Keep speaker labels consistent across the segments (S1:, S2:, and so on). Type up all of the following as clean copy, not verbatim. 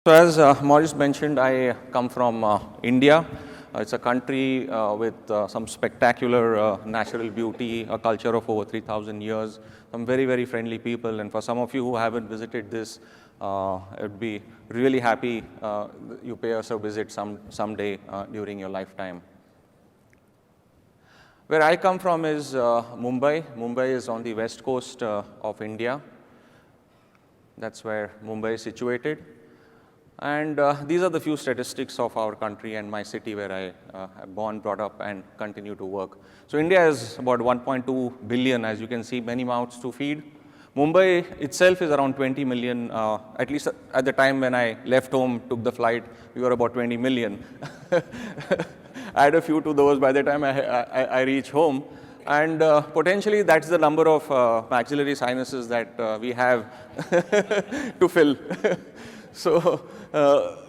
S1: So as Maurice mentioned, I come from India. It's a country with some spectacular natural beauty, a culture of over 3,000 years, some very, very friendly people. And for some of you who haven't visited this, I'd be really happy you pay us a visit someday during your lifetime. Where I come from is Mumbai. Mumbai is on the west coast of India. That's where Mumbai is situated. And these are the few statistics of our country and my city where I am born, brought up, and continue to work. So India is about 1.2 billion, as you can see, many mouths to feed. Mumbai itself is around 20 million, at least at the time when I left home, took the flight, we were about 20 million. Add a few to those by the time I reach home. And potentially that's the number of maxillary sinuses that we have to fill. So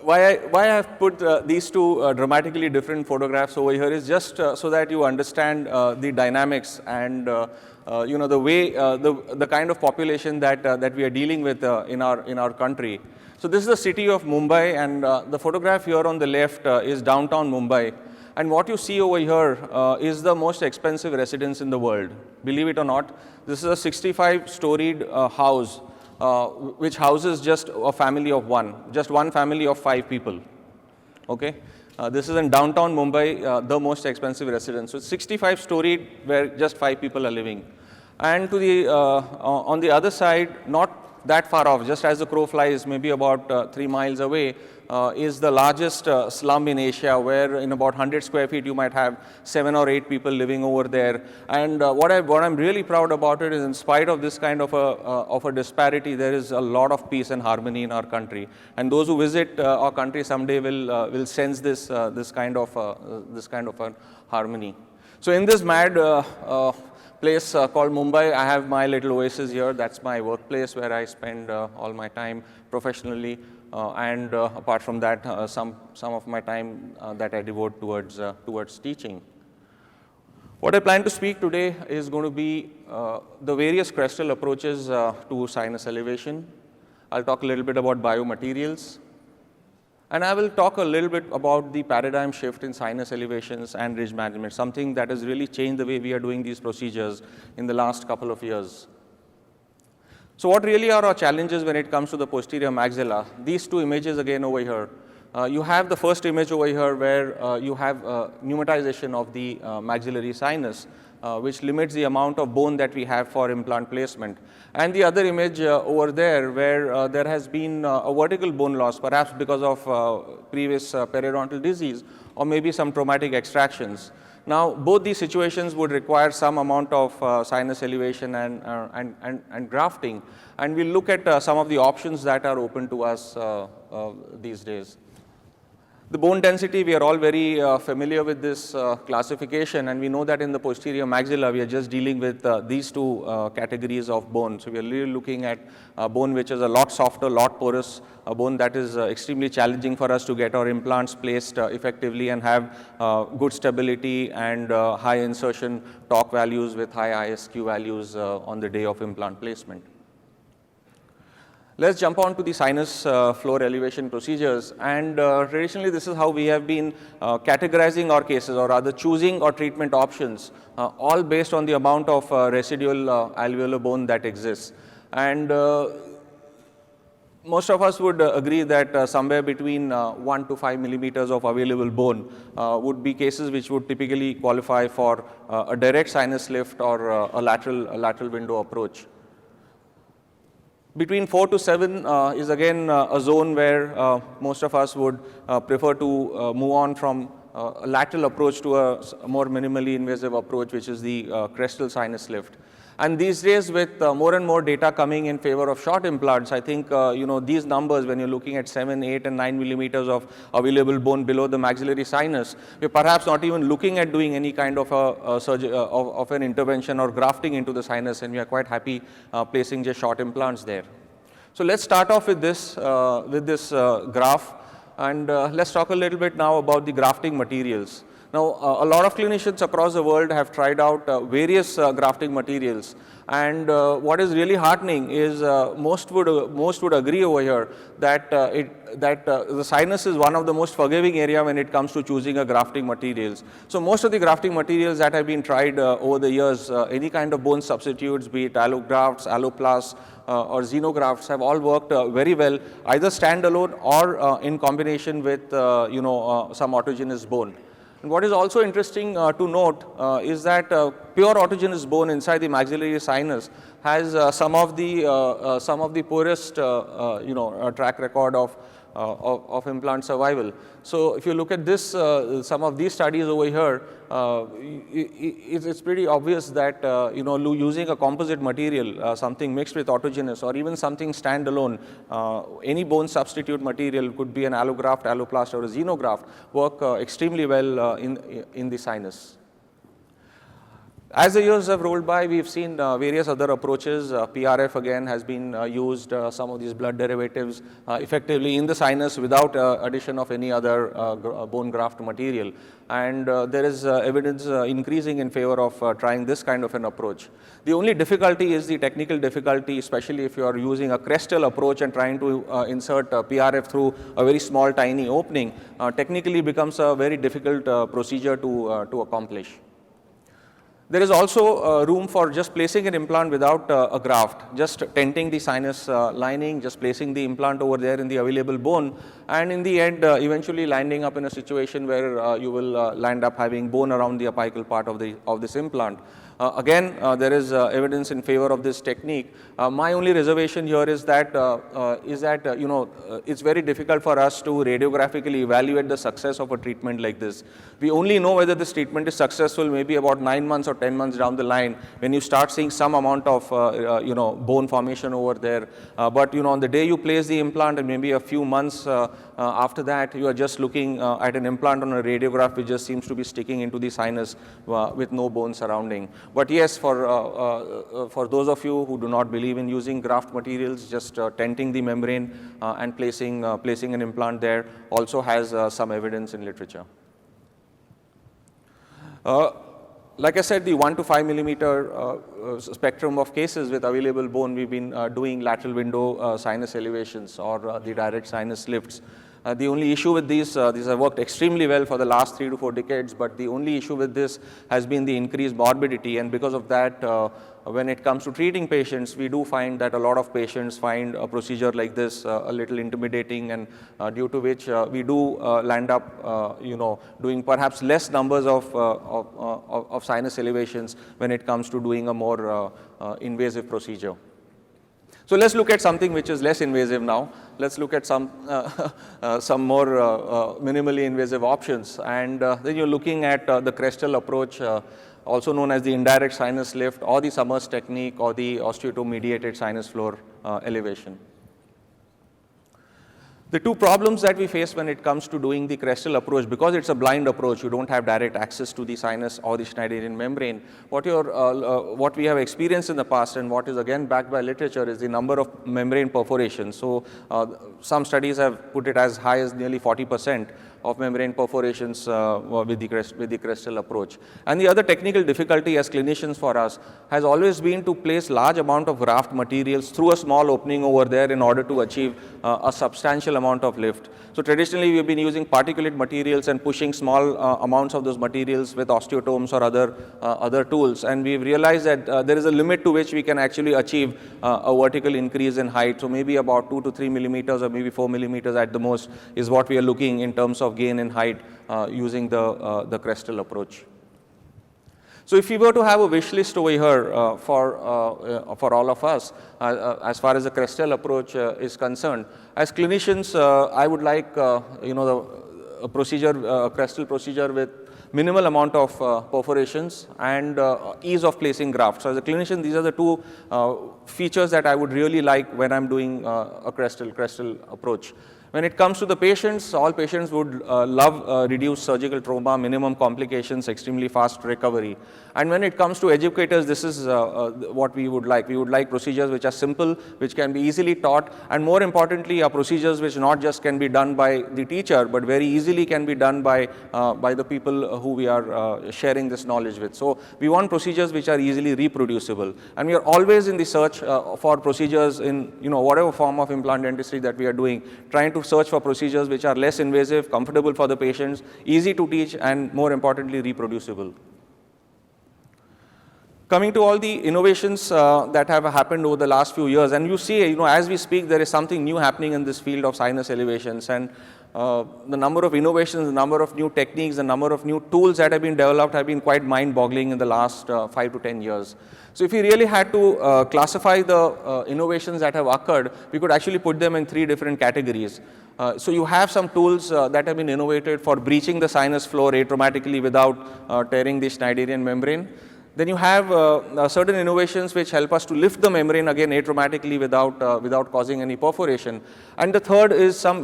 S1: why I have put these two dramatically different photographs over here is just so that you understand the dynamics and the way, the kind of population that we are dealing with in our country. So this is the city of Mumbai, and the photograph here on the left is downtown Mumbai. And what you see over here is the most expensive residence in the world. Believe it or not, this is a 65-storied house which houses just a family of just one family of 5 people. Okay, this is in downtown Mumbai, the most expensive residence. So it's 65-storied where just 5 people are living. And to the on the other side, not that far off, just as the crow flies, maybe about 3 miles away, is the largest slum in Asia, where in about 100 square feet you might have 7 or 8 people living over there. And what I'm really proud about it is, in spite of this kind of a disparity, there is a lot of peace and harmony in our country. And those who visit our country someday will sense this kind of a harmony. So in this mad place called Mumbai, I have my little oasis here. That's my workplace where I spend all my time professionally. And apart from that, some of my time that I devote towards teaching. What I plan to speak today is going to be the various crestal approaches to sinus elevation. I'll talk a little bit about biomaterials. And I will talk a little bit about the paradigm shift in sinus elevations and ridge management, something that has really changed the way we are doing these procedures in the last couple of years. So what really are our challenges when it comes to the posterior maxilla? These two images again over here. You have the first image over here where you have pneumatization of the maxillary sinus, which limits the amount of bone that we have for implant placement. And the other image over there where there has been a vertical bone loss, perhaps because of previous periodontal disease or maybe some traumatic extractions. Now, both these situations would require some amount of sinus elevation and grafting, and we'll look at some of the options that are open to us these days. The bone density, we are all very familiar with this classification, and we know that in the posterior maxilla, we are just dealing with these two categories of bone. So we are really looking at bone which is a lot softer, lot porous, a bone that is extremely challenging for us to get our implants placed effectively and have good stability and high insertion torque values with high ISQ values on the day of implant placement. Let's jump on to the sinus floor elevation procedures, and traditionally this is how we have been categorizing our cases, or rather choosing our treatment options, all based on the amount of residual alveolar bone that exists. And most of us would agree that somewhere between 1 to 5 millimeters of available bone would be cases which would typically qualify for a direct sinus lift or a lateral window approach. Between 4 to 7 is again a zone where most of us would prefer to move on from a lateral approach to a more minimally invasive approach, which is the crestal sinus lift. And these days, with more and more data coming in favor of short implants, I think these numbers, when you're looking at 7, 8, and 9 millimeters of available bone below the maxillary sinus, we're perhaps not even looking at doing any kind of of an intervention or grafting into the sinus, and we are quite happy placing just short implants there. So let's start off with this graph, and let's talk a little bit now about the grafting materials. Now, a lot of clinicians across the world have tried out various grafting materials, and what is really heartening is most would agree over here that the sinus is one of the most forgiving area when it comes to choosing a grafting materials. So most of the grafting materials that have been tried over the years, any kind of bone substitutes, be it allografts, alloplasts, or xenografts, have all worked very well, either standalone or in combination with some autogenous bone. And what is also interesting to note is that pure autogenous bone inside the maxillary sinus has some of the poorest track record of implant survival. So if you look at this, some of these studies over here, it's pretty obvious that using a composite material, something mixed with autogenous, or even something standalone, any bone substitute material, could be an allograft, alloplast, or a xenograft, work extremely well in the sinus. As the years have rolled by, we've seen various other approaches. PRF again has been used, some of these blood derivatives effectively in the sinus without addition of any other bone graft material. And there is evidence increasing in favor of trying this kind of an approach. The only difficulty is the technical difficulty, especially if you are using a crestal approach and trying to insert PRF through a very small tiny opening. Technically becomes a very difficult procedure to accomplish. There is also room for just placing an implant without a graft, just tenting the sinus lining, just placing the implant over there in the available bone, and in the end eventually landing up in a situation where you will land up having bone around the apical part of this implant. Again, there is evidence in favor of this technique. My only reservation here is that it's very difficult for us to radiographically evaluate the success of a treatment like this. We only know whether this treatment is successful maybe about 9 months or 10 months down the line, when you start seeing some amount of bone formation over there. But on the day you place the implant, and maybe a few months after that, you are just looking at an implant on a radiograph which just seems to be sticking into the sinus with no bone surrounding. But yes, for those of you who do not believe in using graft materials, just tenting the membrane and placing an implant there also has some evidence in literature. Like I said, the 1 to 5 millimeter spectrum of cases with available bone, we've been doing lateral window sinus elevations or the direct sinus lifts. The only issue with these have worked extremely well for the last 3 to 4 decades, but the only issue with this has been the increased morbidity, and because of that, when it comes to treating patients, we do find that a lot of patients find a procedure like this a little intimidating, and due to which we do land up doing perhaps less numbers of sinus elevations when it comes to doing a more invasive procedure. So let's look at something which is less invasive now. Let's look at some more minimally invasive options. And then you're looking at the crestal approach, also known as the indirect sinus lift, or the Summers technique, or the osteotome-mediated sinus floor elevation. The two problems that we face when it comes to doing the crestal approach, because it's a blind approach, you don't have direct access to the sinus or the Schneiderian membrane. What we have experienced in the past, and what is again backed by literature, is the number of membrane perforations. So some studies have put it as high as nearly 40% of membrane perforations with the crestal approach. And the other technical difficulty as clinicians for us has always been to place large amount of graft materials through a small opening over there in order to achieve a substantial amount of lift. So traditionally we've been using particulate materials and pushing small amounts of those materials with osteotomes or other tools, and we've realized that there is a limit to which we can actually achieve a vertical increase in height. So maybe about 2 to 3 millimeters or maybe 4 millimeters at the most is what we are looking in terms of gain in height using the crestal approach. So if we were to have a wish list over here for all of us, as far as the crestal approach is concerned, as clinicians, I would like a crestal procedure with minimal amount of perforations and ease of placing grafts. So as a clinician, these are the two features that I would really like when I'm doing a crestal approach. When it comes to the patients, all patients would love reduced surgical trauma, minimum complications, extremely fast recovery. And when it comes to educators, this is what we would like. We would like procedures which are simple, which can be easily taught, and more importantly, are procedures which not just can be done by the teacher, but very easily can be done by the people who we are sharing this knowledge with. So we want procedures which are easily reproducible, and we are always in the search for procedures in whatever form of implant dentistry that we are doing, trying to search for procedures which are less invasive, comfortable for the patients, easy to teach, and more importantly, reproducible. Coming to all the innovations that have happened over the last few years, and you see, as we speak, there is something new happening in this field of sinus elevations, and the number of innovations, the number of new techniques, the number of new tools that have been developed have been quite mind-boggling in the last 5 to 10 years. So if we really had to classify the innovations that have occurred, we could actually put them in 3 different categories. So you have some tools that have been innovated for breaching the sinus floor atraumatically without tearing the Schneiderian membrane. Then you have certain innovations which help us to lift the membrane again atraumatically without causing any perforation. And the third is some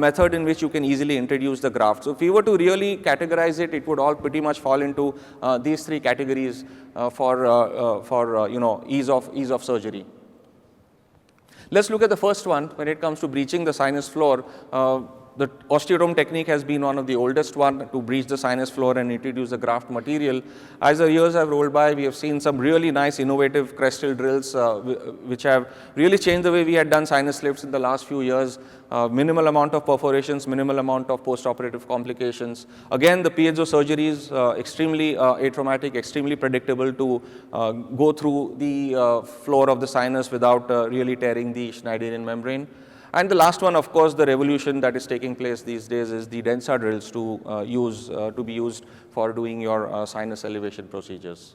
S1: method in which you can easily introduce the graft. So if we were to really categorize it, it would all pretty much fall into these 3 categories for ease of surgery. Let's look at the first one. When it comes to breaching the sinus floor, the osteotome technique has been one of the oldest one to breach the sinus floor and introduce the graft material. As the years have rolled by, we have seen some really nice innovative crestal drills which have really changed the way we had done sinus lifts in the last few years. Minimal amount of perforations, minimal amount of post-operative complications. Again, the piezo surgery is extremely atraumatic, extremely predictable to go through the floor of the sinus without really tearing the Schneiderian membrane. And the last one, of course, the revolution that is taking place these days is the Densa drills to be used for doing your sinus elevation procedures.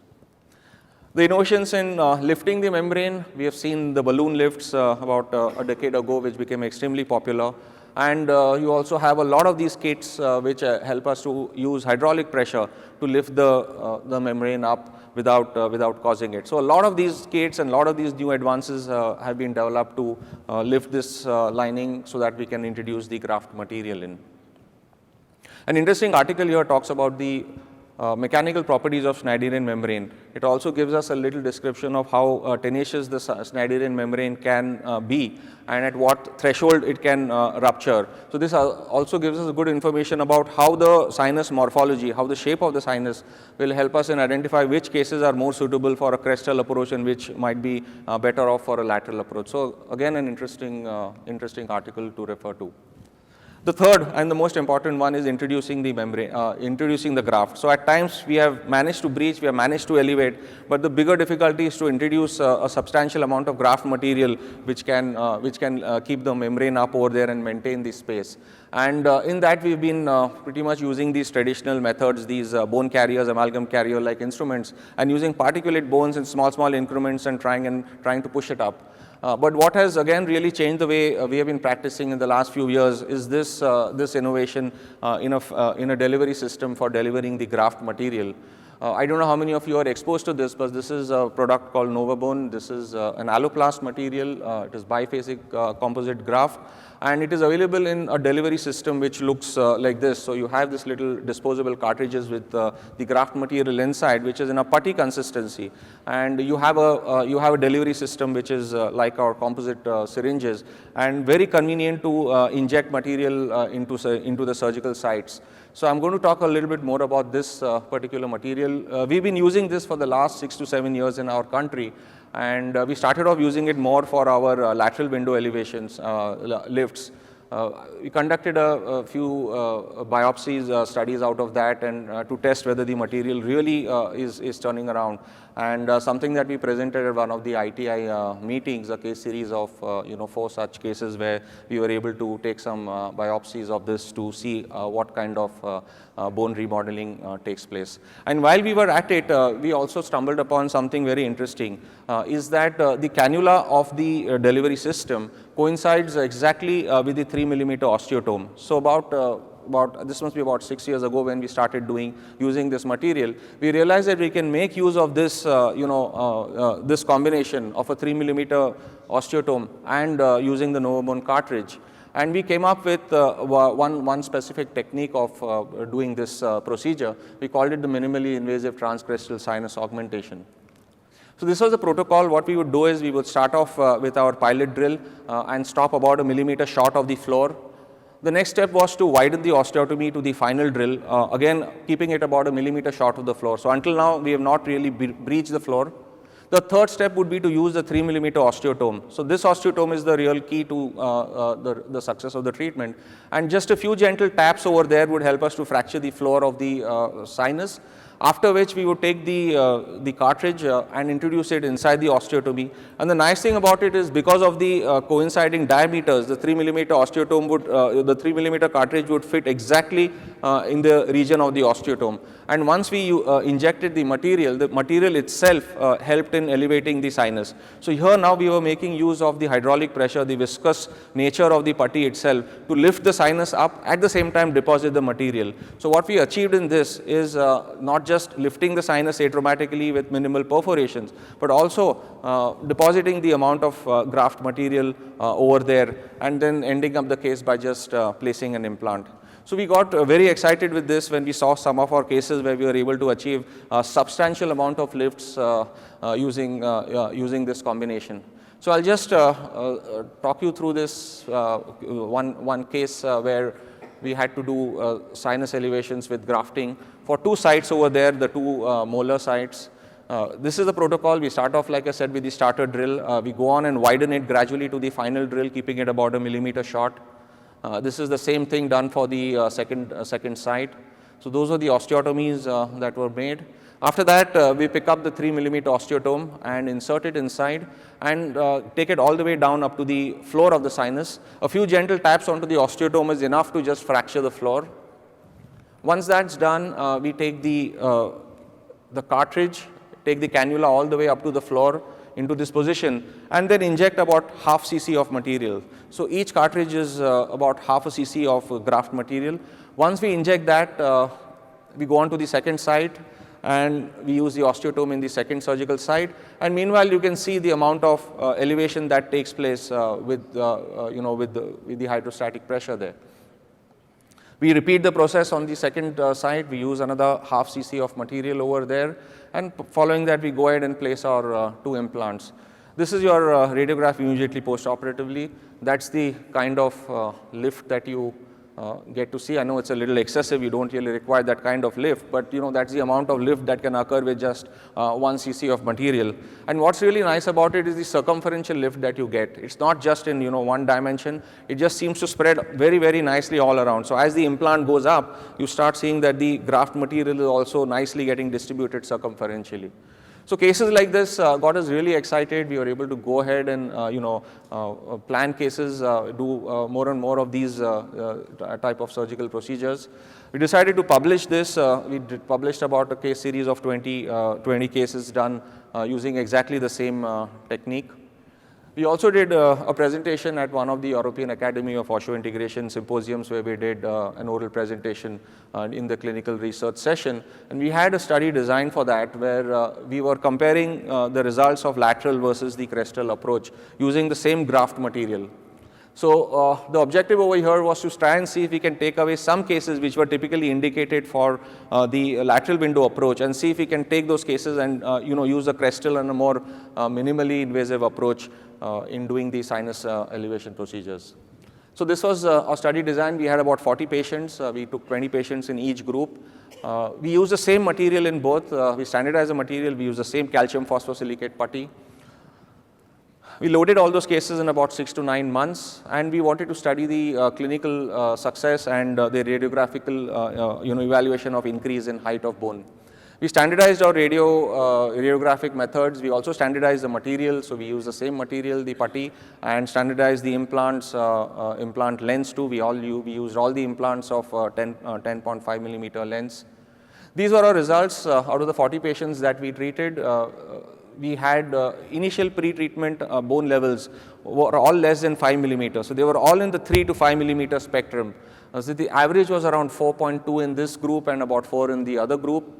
S1: The innovations in lifting the membrane, we have seen the balloon lifts about a decade ago, which became extremely popular. And you also have a lot of these kits which help us to use hydraulic pressure to lift the membrane up without causing it. So a lot of these kits and a lot of these new advances have been developed to lift this lining so that we can introduce the graft material in. An interesting article here talks about the mechanical properties of Schneiderian membrane. It also gives us a little description of how tenacious the Schneiderian membrane can be and at what threshold it can rupture. So this also gives us good information about how the sinus morphology, how the shape of the sinus will help us in identify which cases are more suitable for a crestal approach and which might be better off for a lateral approach. So again, an interesting article to refer to. The third and the most important one is introducing the membrane, introducing the graft. So at times we have managed to breach, we have managed to elevate, but the bigger difficulty is to introduce a substantial amount of graft material which can keep the membrane up over there and maintain the space. And in that we've been pretty much using these traditional methods, these bone carriers, amalgam carrier like instruments, and using particulate bones in small increments and trying to push it up. But what has again really changed the way we have been practicing in the last few years is this innovation in a delivery system for delivering the graft material. I don't know how many of you are exposed to this, but this is a product called Novabone. This is an alloplast material. It is biphasic composite graft, and it is available in a delivery system which looks like this. So you have this little disposable cartridges with the graft material inside, which is in a putty consistency, and you have a delivery system which is like our composite syringes, and very convenient to inject material into the surgical sites. So I'm going to talk a little bit more about this particular material. We've been using this for the last 6 to 7 years in our country, and we started off using it more for our lateral window elevations, lifts. We conducted a few biopsies, studies out of that, and to test whether the material really is turning around. And something that we presented at one of the ITI meetings, a case series of 4 such cases where we were able to take some biopsies of this to see what kind of bone remodeling takes place. And while we were at it, we also stumbled upon something very interesting, is that the cannula of the delivery system coincides exactly with the 3 millimeter osteotome. So this must be about 6 years ago when we started using this material. We realized that we can make use of this, this combination of a 3 millimeter osteotome and using the Novabone cartridge. And we came up with one specific technique of doing this procedure. We called it the minimally invasive transcranial sinus augmentation. So this was the protocol. What we would do is we would start off with our pilot drill and stop about a millimeter short of the floor. The next step was to widen the osteotomy to the final drill, again keeping it about a millimeter short of the floor. So until now we have not really breached the floor. The third step would be to use the 3 millimeter osteotome. So this osteotome is the real key to the success of the treatment. And just a few gentle taps over there would help us to fracture the floor of the sinus. After which we would take the cartridge and introduce it inside the osteotomy. And the nice thing about it is because of the coinciding diameters, the 3 millimeter osteotome would, the 3 millimeter cartridge would fit exactly in the region of the osteotome. And once we injected the material itself helped in elevating the sinus. So here now we were making use of the hydraulic pressure, the viscous nature of the putty itself to lift the sinus up, at the same time deposit the material. So what we achieved in this is not just lifting the sinus atraumatically with minimal perforations, but also depositing the amount of graft material over there, and then ending up the case by just placing an implant. So we got very excited with this when we saw some of our cases where we were able to achieve a substantial amount of lifts using this combination. So I'll just talk you through this one case where we had to do sinus elevations with grafting for 2 sites over there, the 2 molar sites. This is the protocol. We start off, like I said, with the starter drill. We go on and widen it gradually to the final drill, keeping it about a millimeter short. This is the same thing done for the second site. So those are the osteotomies that were made. After that, we pick up the 3 millimeter osteotome and insert it inside and take it all the way down up to the floor of the sinus. A few gentle taps onto the osteotome is enough to just fracture the floor. Once that's done, we take the cartridge, take the cannula all the way up to the floor into this position, and then inject about half cc of material. So each cartridge is about half a cc of graft material. Once we inject that, we go on to the second site and we use the osteotome in the second surgical site. And meanwhile, you can see the amount of elevation that takes place with the hydrostatic pressure there. We repeat the process on the second site. We use another half cc of material over there, and following that we go ahead and place our 2 implants. This is your radiograph immediately post-operatively. That's the kind of lift that you get to see. I know it's a little excessive, you don't really require that kind of lift, but that's the amount of lift that can occur with just 1 cc of material. And what's really nice about it is the circumferential lift that you get. It's not just in one dimension, it just seems to spread very, very nicely all around. So as the implant goes up, you start seeing that the graft material is also nicely getting distributed circumferentially. So cases like this got us really excited. We were able to go ahead and plan cases, do more and more of these type of surgical procedures. We decided to publish this. We published about a case series of 20 cases done using exactly the same technique. We also did a presentation at one of the European Academy of Osseointegration symposiums where we did an oral presentation in the clinical research session. And we had a study designed for that where we were comparing the results of lateral versus the crestal approach using the same graft material. So the objective over here was to try and see if we can take away some cases which were typically indicated for the lateral window approach, and see if we can take those cases and use a crestal and a more minimally invasive approach in doing the sinus elevation procedures. So this was our study design. We had about 40 patients. We took 20 patients in each group. We used the same material in both. We standardized the material. We used the same calcium phosphosilicate putty. We loaded all those cases in about 6 to 9 months, and we wanted to study the clinical success and the radiographical evaluation of increase in height of bone. We standardized our radiographic methods. We also standardized the material, so we use the same material, the putty, and standardized the implants, implant lengths too. We used all the implants of 10.5 millimeter lengths. These were our results. Out of the 40 patients that we treated, we had initial pre-treatment bone levels were all less than 5 millimeters. So they were all in the 3 to 5 millimeter spectrum. So the average was around 4.2 in this group and about 4 in the other group.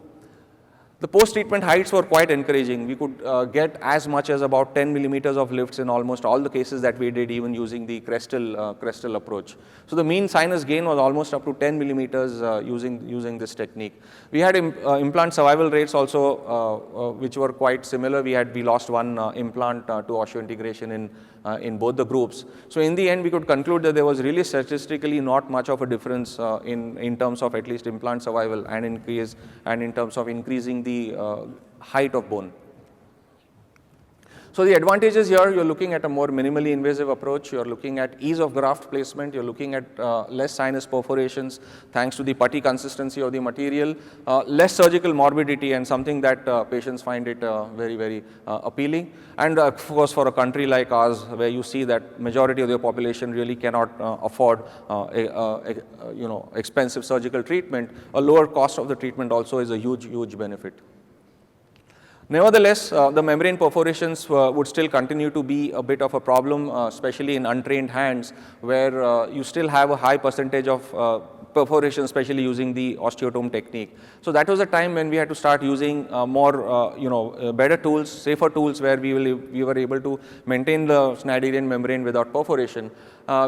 S1: The post-treatment heights were quite encouraging. We could get as much as about 10 millimeters of lifts in almost all the cases that we did, even using the crestal approach. So the mean sinus gain was almost up to 10 millimeters using this technique. We had implant survival rates also, which were quite similar. We lost one implant to osseointegration in both the groups. So in the end, we could conclude that there was really statistically not much of a difference in terms of at least implant survival and in terms of increasing the height of bone. So the advantages here, you're looking at a more minimally invasive approach, you're looking at ease of graft placement, you're looking at less sinus perforations thanks to the putty consistency of the material, less surgical morbidity, and something that patients find it very, very appealing. And of course, for a country like ours, where you see that majority of the population really cannot afford expensive surgical treatment, a lower cost of the treatment also is a huge, huge benefit. Nevertheless, the membrane perforations would still continue to be a bit of a problem, especially in untrained hands, where you still have a high percentage of perforation, especially using the osteotome technique. So that was a time when we had to start using better tools, safer tools, where we were able to maintain the Schneiderian membrane without perforation.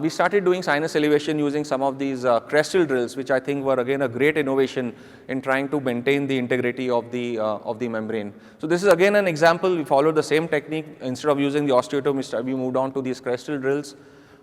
S1: We started doing sinus elevation using some of these crestal drills, which I think were again a great innovation in trying to maintain the integrity of the membrane. So this is again an example. We followed the same technique. Instead of using the osteotome, we moved on to these crestal drills.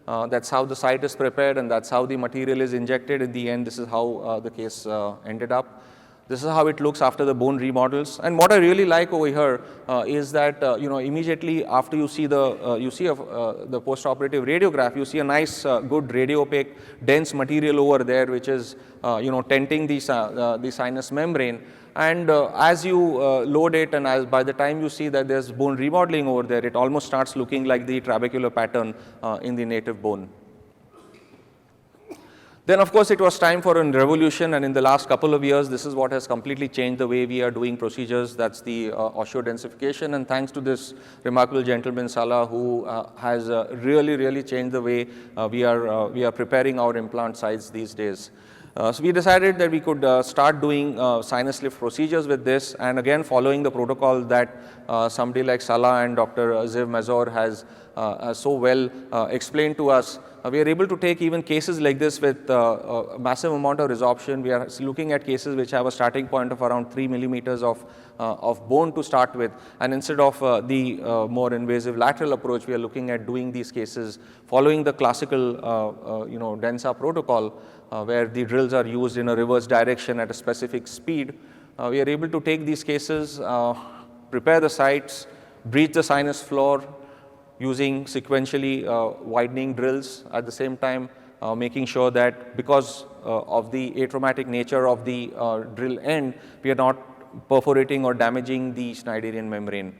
S1: That's how the site is prepared, and that's how the material is injected. In the end, this is how the case ended up. This is how it looks after the bone remodels. And what I really like over here is that immediately after you see the post-operative radiograph, you see a nice, good radiopaque, dense material over there, which is tenting the sinus membrane. And as you load it, and by the time you see that there's bone remodeling over there, it almost starts looking like the trabecular pattern in the native bone. Then, of course, it was time for a revolution, and in the last couple of years, this is what has completely changed the way we are doing procedures. That's the osteodensification, and thanks to this remarkable gentleman, Salah, who has really, really changed the way we are preparing our implant sites these days. So we decided that we could start doing sinus lift procedures with this, and again following the protocol that somebody like Salah and Dr. Ziv Mazor has so well explained to us. We are able to take even cases like this with a massive amount of resorption. We are looking at cases which have a starting point of around 3 millimeters of bone to start with, and instead of the more invasive lateral approach, we are looking at doing these cases following the classical Densa protocol, where the drills are used in a reverse direction at a specific speed. We are able to take these cases, prepare the sites, breach the sinus floor, using sequentially widening drills, at the same time making sure that because of the atraumatic nature of the drill end, we are not perforating or damaging the Schneiderian membrane.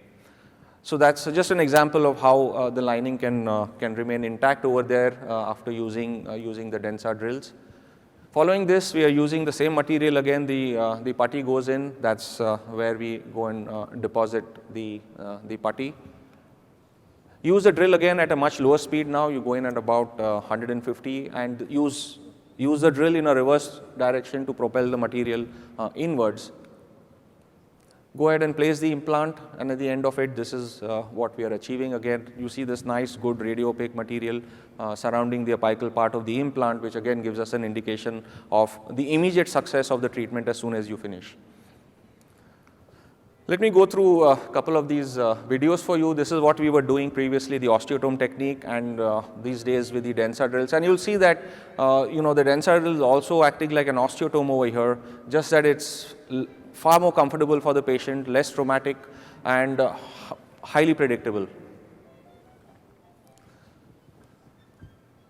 S1: So that's just an example of how the lining can remain intact over there after using the Densa drills. Following this, we are using the same material again. The putty goes in. That's where we go and deposit the putty. Use the drill again at a much lower speed now. You go in at about 150 and use the drill in a reverse direction to propel the material inwards. Go ahead and place the implant, and at the end of it, this is what we are achieving. Again, you see this nice, good radiopaque material surrounding the apical part of the implant, which again gives us an indication of the immediate success of the treatment as soon as you finish. Let me go through a couple of these videos for you. This is what we were doing previously, the osteotome technique, and these days with the Densa drills. And you'll see that the Densa drill is also acting like an osteotome over here, just that it's far more comfortable for the patient, less traumatic, and highly predictable.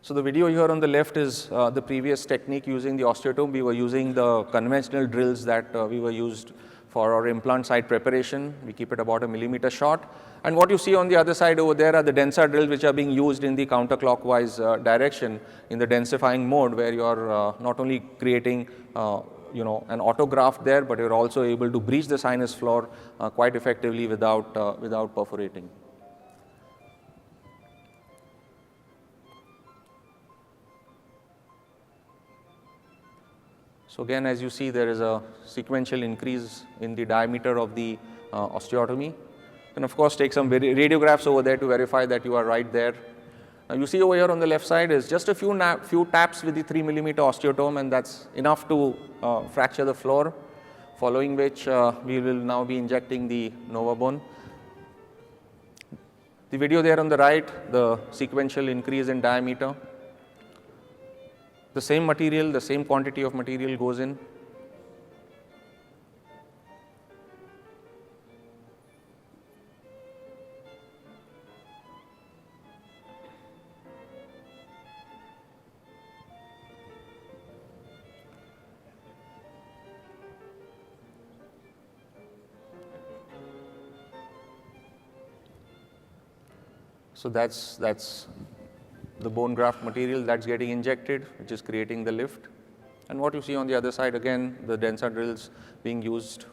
S1: So the video here on the left is the previous technique using the osteotome. We were using the conventional drills that we were used for our implant site preparation. We keep it about 1 millimeter short. And what you see on the other side over there are the Densa drills, which are being used in the counterclockwise direction in the densifying mode, where you are not only creating an autograft there, but you're also able to breach the sinus floor quite effectively without perforating. So again, as you see, there is a sequential increase in the diameter of the osteotomy. And of course, take some radiographs over there to verify that you are right there. Now you see over here on the left side is just a few taps with the 3 millimeter osteotome, and that's enough to fracture the floor, following which we will now be injecting the nova bone. The video there on the right, the sequential increase in diameter. The same material, the same quantity of material goes in. So that's the bone graft material that's getting injected, which is creating the lift. And what you see on the other side, again, the denser drills being used.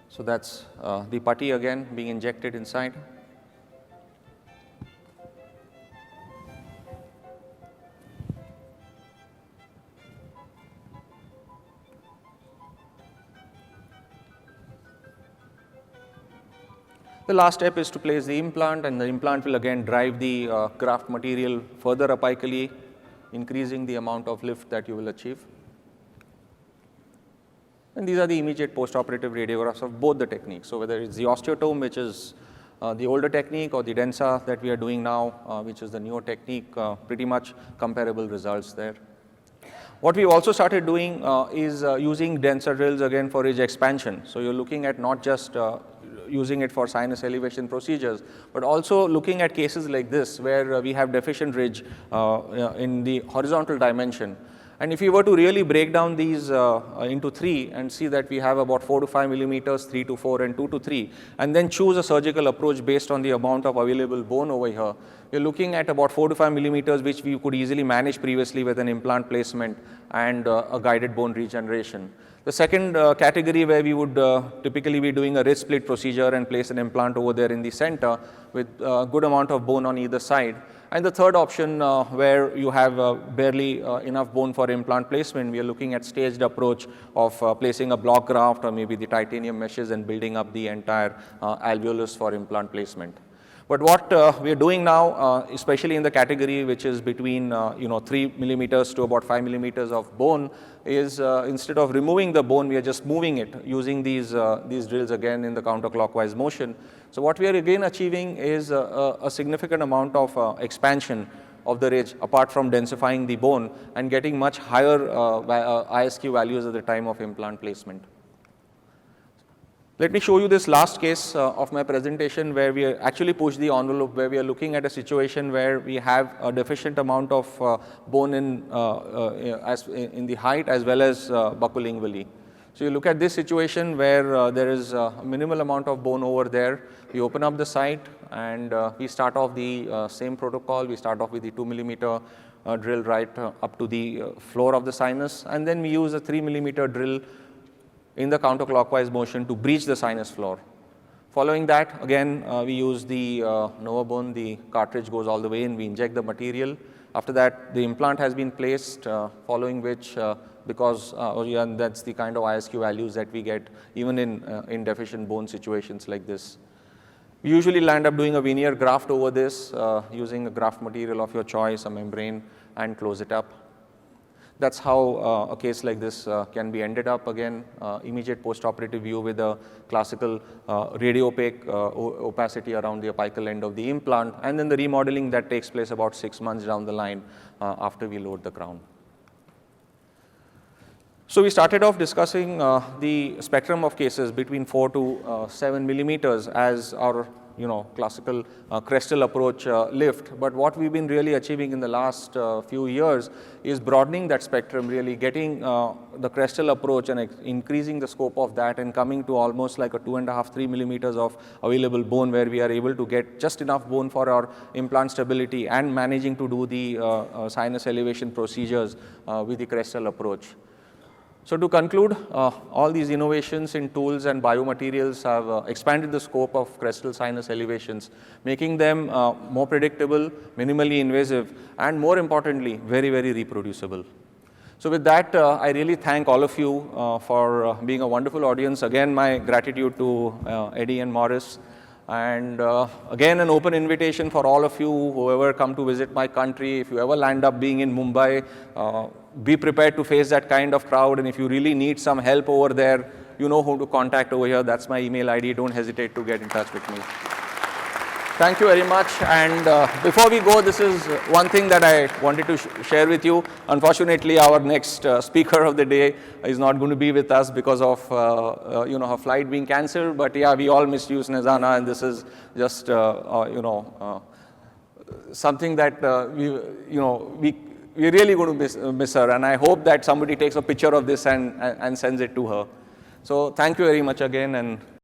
S1: So that's the putty again being injected inside. The last step is to place the implant, and the implant will again drive the graft material further apically, increasing the amount of lift that you will achieve. And these are the immediate post-operative radiographs of both the techniques. So whether it's the osteotome, which is the older technique, or the densa that we are doing now, which is the newer technique, pretty much comparable results there. What we've also started doing is using denser drills again for ridge expansion. So you're looking at not just using it for sinus elevation procedures, but also looking at cases like this where we have deficient ridge in the horizontal dimension. And if you were to really break down these into three and see that we have about 4 to 5 millimeters, 3 to 4, and 2 to 3, and then choose a surgical approach based on the amount of available bone over here, you're looking at about 4 to 5 millimeters, which we could easily manage previously with an implant placement and a guided bone regeneration. The second category where we would typically be doing a ridge split procedure and place an implant over there in the center with a good amount of bone on either side. And the third option where you have barely enough bone for implant placement, we are looking at staged approach of placing a block graft or maybe the titanium meshes and building up the entire alveolus for implant placement. But what we are doing now, especially in the category which is between 3 millimeters to about 5 millimeters of bone, is instead of removing the bone, we are just moving it using these drills again in the counterclockwise motion. So what we are again achieving is a significant amount of expansion of the ridge apart from densifying the bone and getting much higher ISQ values at the time of implant placement. Let me show you this last case of my presentation where we actually push the envelope, where we are looking at a situation where we have a deficient amount of bone in the height as well as buccolingually. So you look at this situation where there is a minimal amount of bone over there. We open up the site and we start off the same protocol. We start off with the 2 millimeter drill right up to the floor of the sinus, and then we use a 3 millimeter drill in the counterclockwise motion to breach the sinus floor. Following that, again, we use the nova bone, the cartridge goes all the way in, we inject the material. After that, the implant has been placed, following which, because that's the kind of ISQ values that we get even in deficient bone situations like this. We usually land up doing a veneer graft over this, using a graft material of your choice, a membrane, and close it up. That's how a case like this can be ended up. Again, immediate post-operative view with a classical radio-opaque opacity around the apical end of the implant, and then the remodeling that takes place about 6 months down the line after we load the crown. So we started off discussing the spectrum of cases between 4 to 7 millimeters as our classical crestal approach lift. But what we've been really achieving in the last few years is broadening that spectrum, really getting the crestal approach and increasing the scope of that and coming to almost like a 2.5, 3 millimeters of available bone, where we are able to get just enough bone for our implant stability and managing to do the sinus elevation procedures with the crestal approach. So to conclude, all these innovations in tools and biomaterials have expanded the scope of crestal sinus elevations, making them more predictable, minimally invasive, and more importantly, very, very reproducible. So with that, I really thank all of you for being a wonderful audience. Again, my gratitude to Eddie and Morris. And again, an open invitation for all of you, whoever come to visit my country. If you ever land up being in Mumbai, be prepared to face that kind of crowd. And if you really need some help over there, you know who to contact over here. That's my email ID. Don't hesitate to get in touch with me. Thank you very much. And before we go, this is one thing that I wanted to share with you. Unfortunately, our next speaker of the day is not going to be with us because of her flight being cancelled. But yeah, we all miss you, Snezana, and this is just something that we're really going to miss her. And I hope that somebody takes a picture of this and sends it to her. So thank you very much again. And